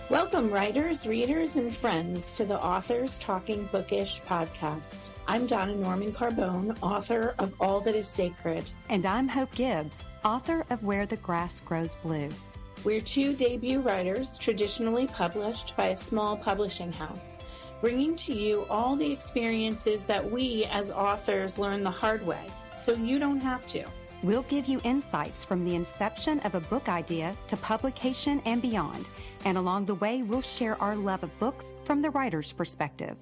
Welcome, writers, readers, and friends to the Authors Talking Bookish podcast. I'm Donna Carbone, author of All That Is Sacred. And I'm Hope Gibbs, author of Where the Grass Grows Blue. We're two debut writers traditionally published by a small publishing house, bringing to you all the experiences that we as authors learn the hard way, so you don't have to. We'll give you insights from the inception of a book idea to publication and beyond. And along the way, we'll share our love of books from the writer's perspective.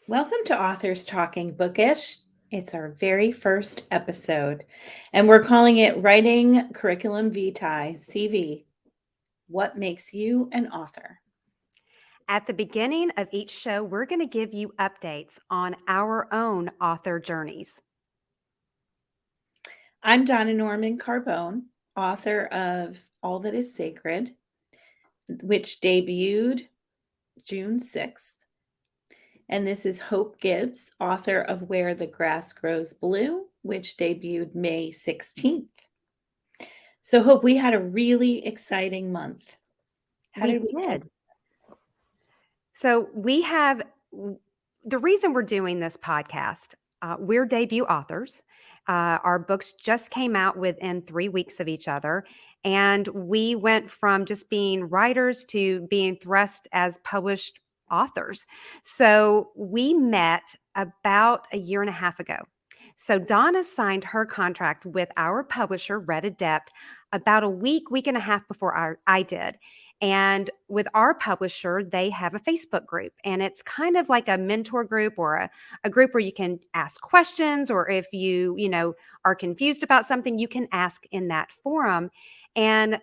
Welcome to Authors Talking Bookish. It's our very first episode, and we're calling it Writing Curriculum Vitae, CV. What makes you an author? At the beginning of each show, we're going to give you updates on our own author journeys. I'm Donna Carbone, author of All That Is Sacred, which debuted June 6th. And this is Hope Gibbs, author of Where the Grass Grows Blue, which debuted May 16th. So Hope, we had a really exciting month. How did we? So we have, the reason we're doing this podcast, we're debut authors. Our books just came out within 3 weeks of each other. And we went from just being writers to being thrust as published authors. So we met about a year and a half ago. So Donna signed her contract with our publisher, Red Adept, about a week and a half before I did. And with our publisher, they have a Facebook group, and it's kind of like a mentor group or a group where you can ask questions, or if you are confused about something, you can ask in that forum. And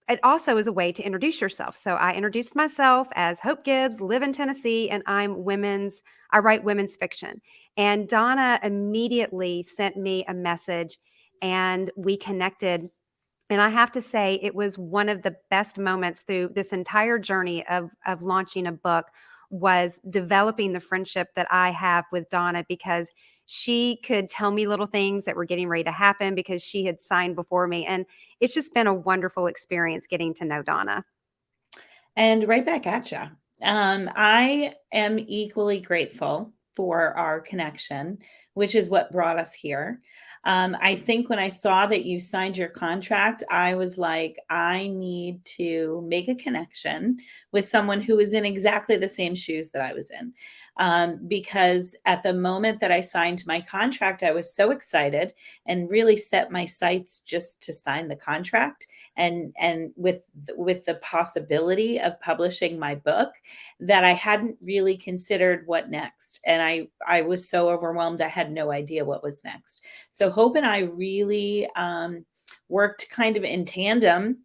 it also is a way to introduce yourself. So I introduced myself as Hope Gibbs, live in Tennessee, and I write women's fiction. And Donna immediately sent me a message and we connected. And I have to say, it was one of the best moments through this entire journey of launching a book, was developing the friendship that I have with Donna, because she could tell me little things that were getting ready to happen because she had signed before me. And it's just been a wonderful experience getting to know Donna. And right back at you. I am equally grateful for our connection, which is what brought us here. I think when I saw that you signed your contract, I was like, I need to make a connection with someone who is in exactly the same shoes that I was in. Because at the moment that I signed my contract, I was so excited and really set my sights just to sign the contract. And with the possibility of publishing my book, that I hadn't really considered what next. And I was so overwhelmed, I had no idea what was next. So Hope and I really worked kind of in tandem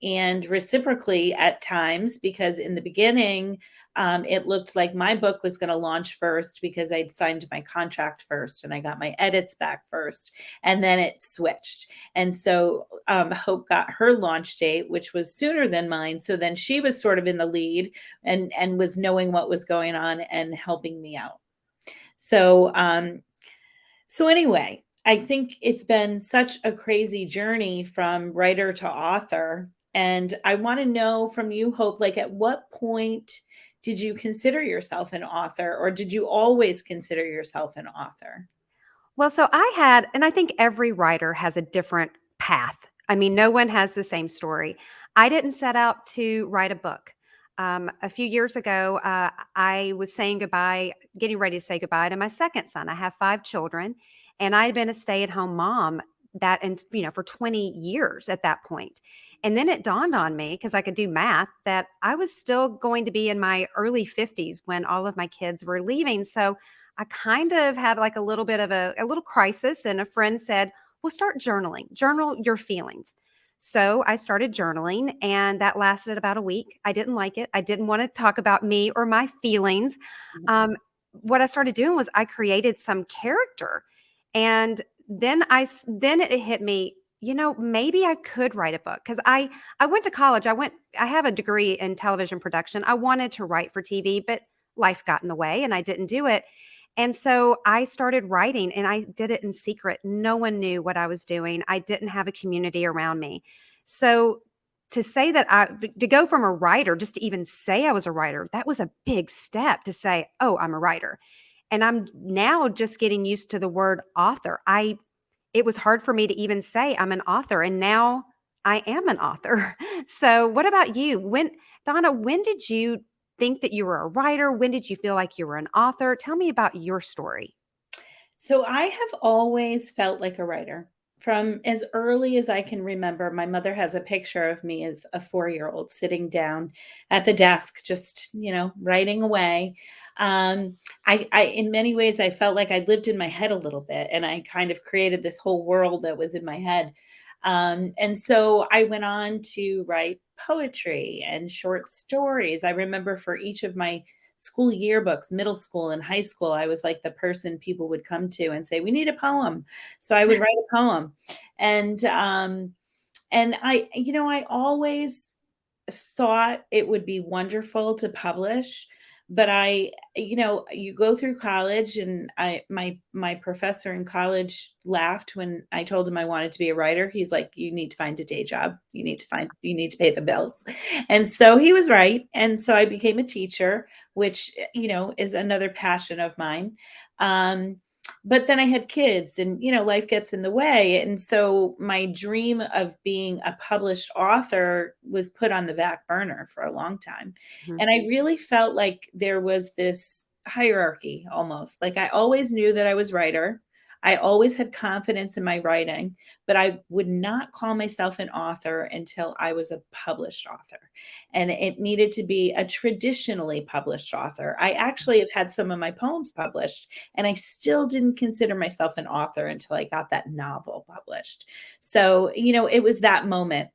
and reciprocally at times, because in the beginning, it looked like my book was going to launch first because I'd signed my contract first and I got my edits back first, and then it switched. And so Hope got her launch date, which was sooner than mine. So then she was sort of in the lead and was knowing what was going on and helping me out. So anyway, I think it's been such a crazy journey from writer to author. And I want to know from you, Hope, like, at what point did you consider yourself an author, or did you always consider yourself an author? Well, so and I think every writer has a different path. I mean, no one has the same story. I didn't set out to write a book. A few years ago, I was getting ready to say goodbye to my second son. I have 5 children, and I had been a stay-at-home mom for 20 years at that point. And then it dawned on me, because I could do math, that I was still going to be in my early 50s when all of my kids were leaving. So I kind of had like a little bit of a little crisis, and a friend said, well, start journaling, journal your feelings. So I started journaling, and that lasted about a week. I didn't like it. I didn't want to talk about me or my feelings. What I started doing was I created some character, and then it hit me, maybe I could write a book, because I went to college. I have a degree in television production. I wanted to write for TV, but life got in the way and I didn't do it. And so I started writing and I did it in secret. No one knew what I was doing. I didn't have a community around me. So to say that to go from a writer, just to even say I was a writer, that was a big step to say, oh, I'm a writer. And I'm now just getting used to the word author. It was hard for me to even say I'm an author. And now I am an author. So what about you? Donna, when did you think that you were a writer? When did you feel like you were an author? Tell me about your story. So I have always felt like a writer. From as early as I can remember, my mother has a picture of me as a 4-year-old sitting down at the desk, just, writing away. Um, in many ways, I felt like I lived in my head a little bit and I kind of created this whole world that was in my head. And so I went on to write poetry and short stories. I remember for each of my school yearbooks, middle school and high school, I was like the person people would come to and say, "We need a poem." So I would write a poem. And I always thought it would be wonderful to publish, but you go through college, and my professor in college laughed when I told him I wanted to be a writer. He's like, "You need to find a day job. You need to pay the bills." And so he was right. And so I became a teacher, which, is another passion of mine. Um, but then I had kids, and life gets in the way, and so my dream of being a published author was put on the back burner for a long time. Mhm. And I really felt like there was this hierarchy, almost like I always knew that I was writer. I always had confidence in my writing, but I would not call myself an author until I was a published author. And it needed to be a traditionally published author. I actually have had some of my poems published, and I still didn't consider myself an author until I got that novel published. So, it was that moment,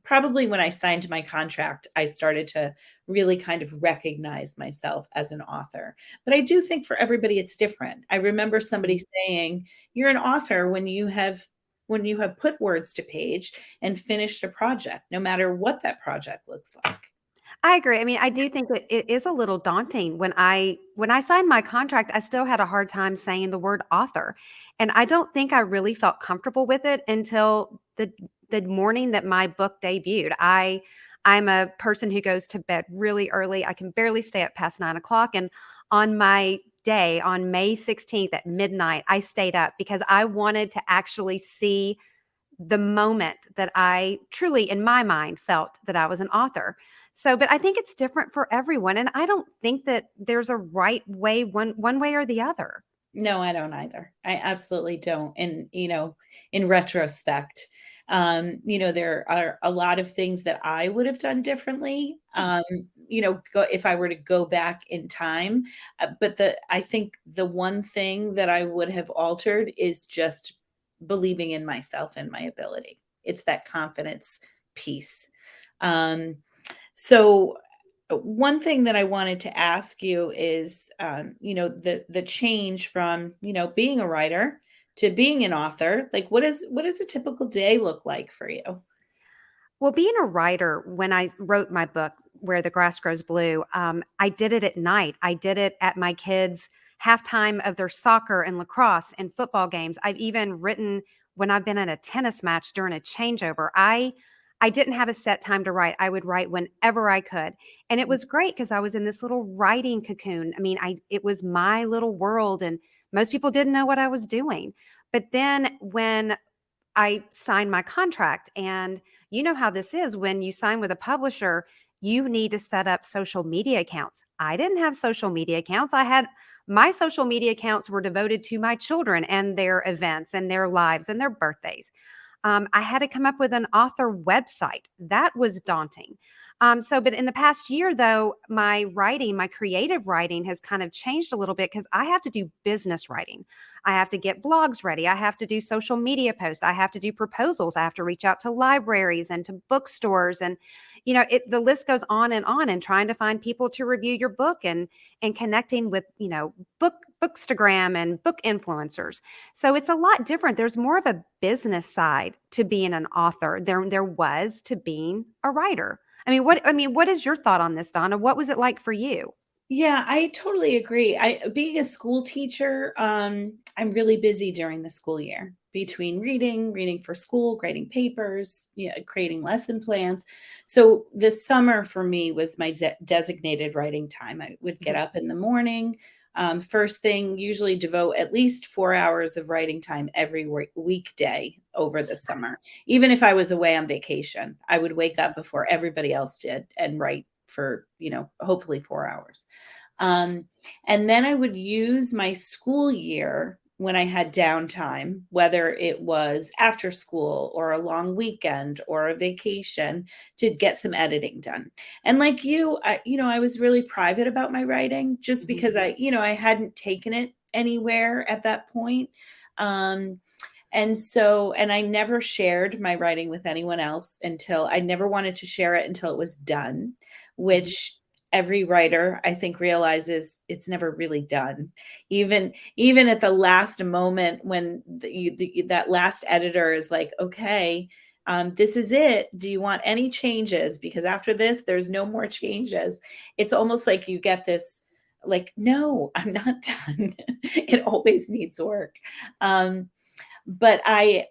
probably when I signed my contract, I started to really kind of recognize myself as an author. But I do think for everybody it's different. I remember somebody saying, "You're an author when you have put words to page and finished a project, no matter what that project looks like." I agree. I mean, I do think that it is a little daunting. When I signed my contract, I still had a hard time saying the word author. And I don't think I really felt comfortable with it until the morning that my book debuted. I'm a person who goes to bed really early. I can barely stay up past 9 o'clock. And on my day, on May 16th at midnight, I stayed up because I wanted to actually see the moment that I truly, in my mind, felt that I was an author. So, but I think it's different for everyone. And I don't think that there's a right way, one way or the other. No, I don't either. I absolutely don't. And, in retrospect, there are a lot of things that I would have done differently, if I were to go back in time. But I think the one thing that I would have altered is just believing in myself and my ability. It's that confidence piece. Um, so one thing that I wanted to ask you is, the change from, being a writer to being an author. Like, what does a typical day look like for you? Well, being a writer, when I wrote my book, Where the Grass Grows Blue, I did it at night. I did it at my kids' halftime of their soccer and lacrosse and football games. I've even written when I've been at a tennis match during a changeover. I didn't have a set time to write. I would write whenever I could. And it was great because I was in this little writing cocoon. I mean, it was my little world and most people didn't know what I was doing. But then when I signed my contract. And you know how this is when you sign with a publisher, you need to set up social media accounts. I didn't have social media accounts. My social media accounts were devoted to my children and their events and their lives and their birthdays. I had to come up with an author website. That was daunting. But in the past year, though, my writing, my creative writing has kind of changed a little bit because I have to do business writing. I have to get blogs ready. I have to do social media posts. I have to do proposals. I have to reach out to libraries and to bookstores. And, the list goes on and trying to find people to review your book and connecting with, bookstagram and book influencers. So it's a lot different. There's more of a business side to being an author there was to being a writer. What is your thought on this, Donna? What was it like for you? Yeah, I totally agree. I being a school teacher, I'm really busy during the school year between reading for school, grading papers, yeah, creating lesson plans. So the summer for me was my designated writing time. I would get Mhm. up in the morning, first thing, usually devote at least 4 hours of writing time every weekday over the summer. Even if I was away on vacation, I would wake up before everybody else did and write for, hopefully 4 hours. Um, and then I would use my school year when I had downtime, whether it was after school or a long weekend or a vacation, to get some editing done. And like you, I was really private about my writing just Mhm. because I hadn't taken it anywhere at that point. Um, and I never shared my writing with anyone else until I never wanted to share it until it was done, Mhm. which every writer I think realizes it's never really done. Even at the last moment when that last editor is like, okay, this is it. Do you want any changes? Because after this, there's no more changes. It's almost like you get this, like, no, I'm not done. It always needs work. Um, but I,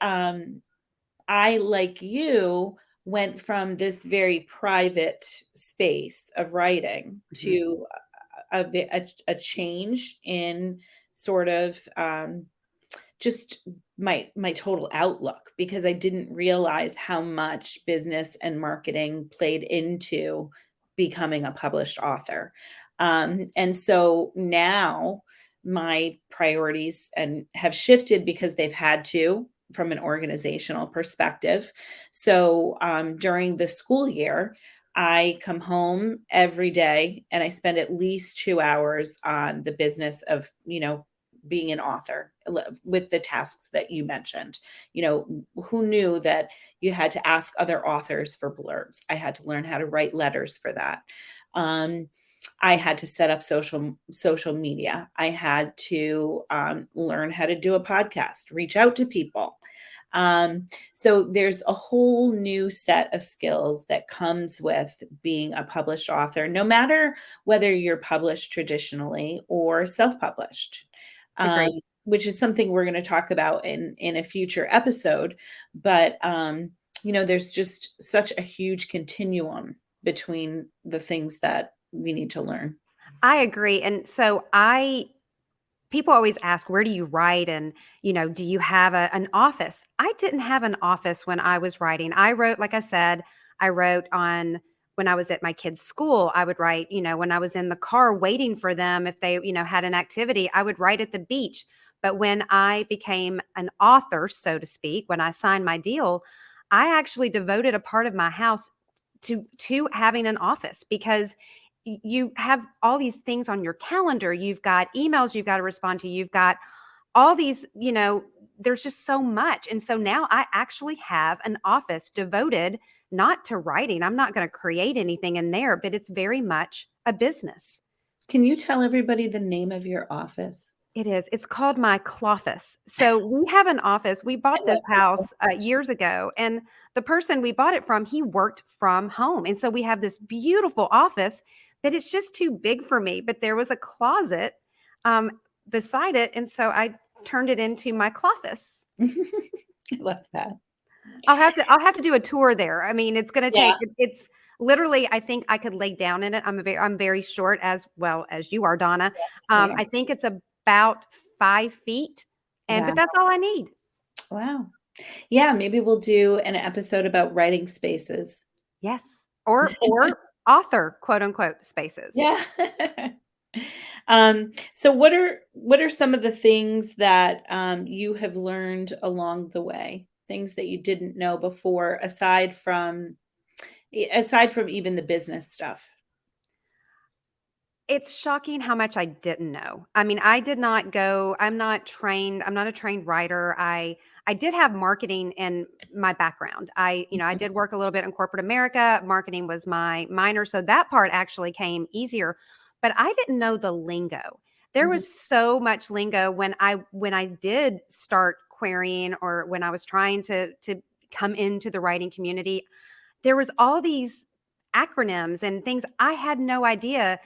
like you, went from this very private space of writing Mhm. to a change in sort of just my total outlook, because I didn't realize how much business and marketing played into becoming a published author. And so now my priorities and have shifted because they've had to from an organizational perspective. So during the school year, I come home every day and I spend at least 2 hours on the business of, being an author with the tasks that you mentioned. Who knew that you had to ask other authors for blurbs? I had to learn how to write letters for that. Um, I had to set up social media. I had to learn how to do a podcast, reach out to people. So there's a whole new set of skills that comes with being a published author, no matter whether you're published traditionally or self-published, um, Agreed. which is something we're going to talk about in a future episode. But there's just such a huge continuum between the things that we need to learn. I agree. And so I people always ask, where do you write? And, do you have an office? I didn't have an office when I was writing. I wrote, like I said, I wrote on when I was at my kids' school. I would write, when I was in the car waiting for them, if they, had an activity, I would write at the beach. But when I became an author, so to speak, when I signed my deal, I actually devoted a part of my house to having an office because you have all these things on your calendar. You've got emails you've got to respond to. You've got all these, there's just so much. And so now I actually have an office devoted not to writing. I'm not going to create anything in there, but it's very much a business. Can you tell everybody the name of your office? It is. It's called my Cloffice. So we have an office. We I bought this love it. house years ago, and the person we bought it from, he worked from home, and so we have this beautiful office, but it's just too big for me. But there was a closet um, beside it, and so I turned it into my Cloffice. I love that. I'll have to do a tour there. I mean, it's going to Yeah. take. It's literally. I think I could lay down in it. I'm very short as well as you are, Donna. We are. I think it's about 5 feet, but Wow. that's all I need. Wow. Yeah, maybe we'll do an episode about writing spaces. Yes, or author quote unquote spaces. Yeah. So what are some of the things that you have learned along the way? Things that you didn't know before, aside from even the business stuff. It's shocking how much I didn't know. I mean, I did not go I'm not trained. I'm not a trained writer. I did have marketing in my background. I Mhm. did work a little bit in corporate America. Marketing was my minor, so that part actually came easier, but I didn't know the lingo. There Mhm. was so much lingo when I did start querying or when I was trying to come into the writing community. There was all these acronyms and things I had no idea.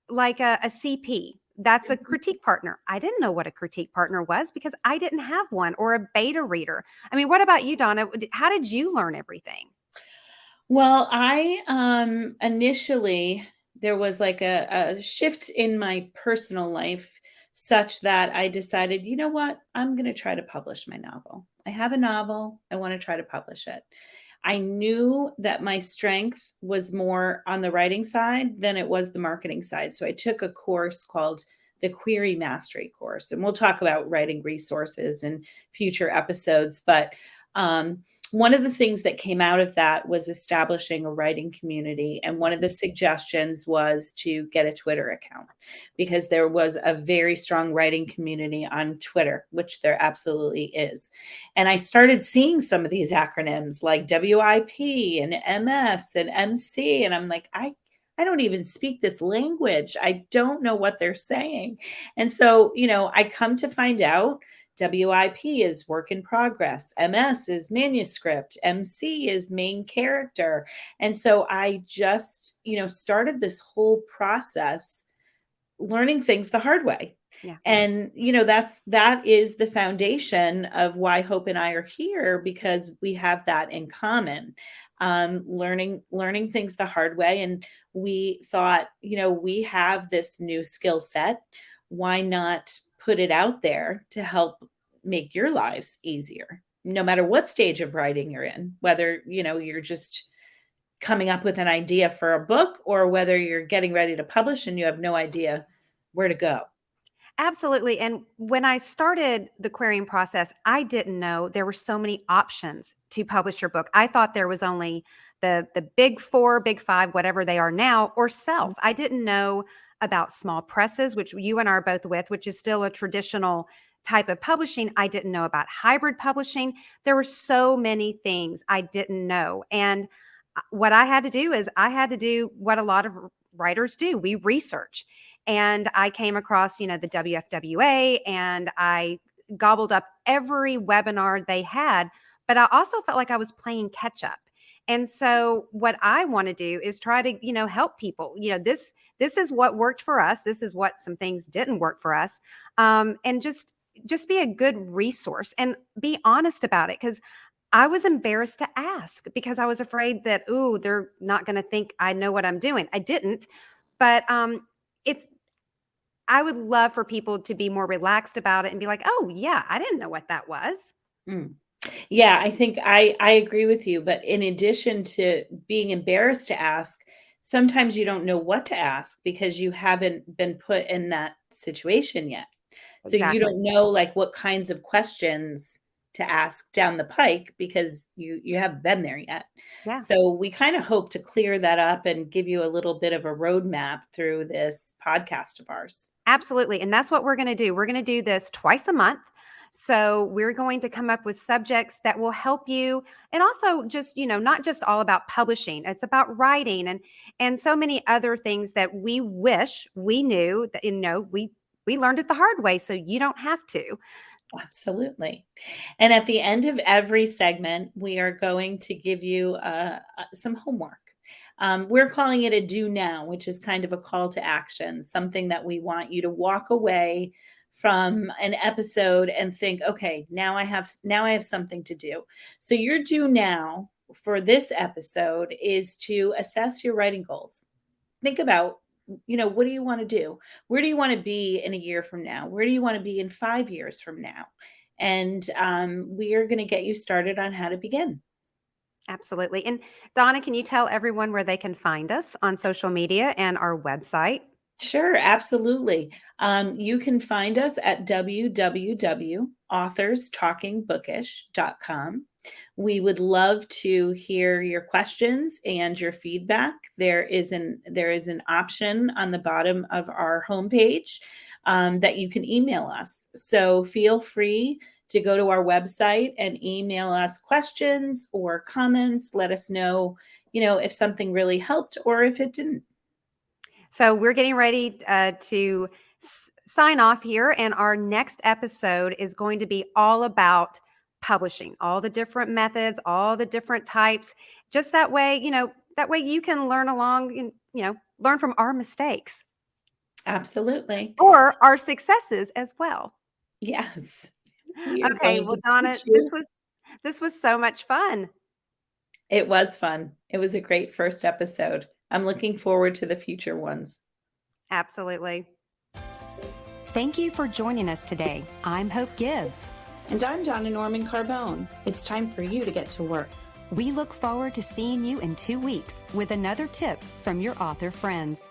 like a CP. That's a critique partner. I didn't know what a critique partner was because I didn't have one, or a beta reader. I mean, what about you, Donna? How did you learn everything? Well, I initially there was like a shift in my personal life such that I decided, you know what, I'm going to try to publish my novel. I have a novel, I want to try to publish it. I knew that my strength was more on the writing side than it was the marketing side. So I took a course called the Query Mastery course, and we'll talk about writing resources in future episodes. But um, one of the things that came out of that was establishing a writing community. And one of the suggestions was to get a Twitter account because there was a very strong writing community on Twitter, which there absolutely is. And I started seeing some of these acronyms like WIP and MS and MC. And I'm like, I don't even speak this language. I don't know what they're saying. And so, I come to find out WIP is work in progress, MS is manuscript, MC is main character. And so I just, started this whole process learning things the hard way. Yeah. And that is the foundation of why Hope and I are here, because we have that in common. Learning things the hard way. And we thought, we have this new skill set. Why not put it out there to help make your lives easier, no matter what stage of writing you're in, whether, you're just coming up with an idea for a book or whether you're getting ready to publish and you have no idea where to go. Absolutely. And when I started the querying process, I didn't know there were so many options to publish your book. I thought there was only the big four, big five, whatever they are now, or self. I didn't know about small presses, which you and I are both with, which is still a traditional type of publishing. I didn't know about hybrid publishing. There were so many things I didn't know. And what I had to do is I had to do what a lot of writers do. We research. And I came across, the WFWA, and I gobbled up every webinar they had, but I also felt like I was playing catch up. And so what I want to do is try to, help people. This is what worked for us. This is what some things didn't work for us. And just be a good resource and be honest about it, because I was embarrassed to ask because I was afraid that, ooh, they're not going to think I know what I'm doing. I didn't, but it's I would love for people to be more relaxed about it and be like, "Oh, yeah, I didn't know what that was." Mm. Yeah, I think I agree with you. But in addition to being embarrassed to ask, sometimes you don't know what to ask because you haven't been put in that situation yet. So you Exactly. don't know like what kinds of questions to ask down the pike because you haven't been there yet. Yeah, So we kind of hope to clear that up and give you a little bit of a roadmap through this podcast of ours. absolutely. And that's what we're going to do. We're going to do this twice a month. So we're going to come up with subjects that will help you, and also just, not just all about publishing. It's about writing and so many other things that we wish we knew that, we learned it the hard way so you don't have to. Absolutely. And at the end of every segment, we are going to give you some homework. We're calling it a do now, which is kind of a call to action, something that we want you to walk away from an episode and think, okay, now I have something to do. So your do now for this episode is to assess your writing goals. Think about, what do you want to do? Where do you want to be in a year from now? Where do you want to be in 5 years from now? And we are going to get you started on how to begin. Absolutely. And Donna, can you tell everyone where they can find us on social media and our website? Sure, absolutely. You can find us at www.authorstalkingbookish.com. We would love to hear your questions and your feedback. There is an option on the bottom of our homepage that you can email us. So feel free to go to our website and email us questions or comments. Let us know, if something really helped or if it didn't. So we're getting ready to sign off here, and our next episode is going to be all about publishing, all the different methods, all the different types. Just that way, that way you can learn along and learn from our mistakes. Absolutely. or our successes as well. Yes. We are Okay, going well, to Donna, teach you. this was so much fun. It was fun. It was a great first episode. I'm looking forward to the future ones. Absolutely. Thank you for joining us today. I'm Hope Gibbs. And I'm Donna Norman Carbone. It's time for you to get to work. We look forward to seeing you in 2 weeks with another tip from your author friends.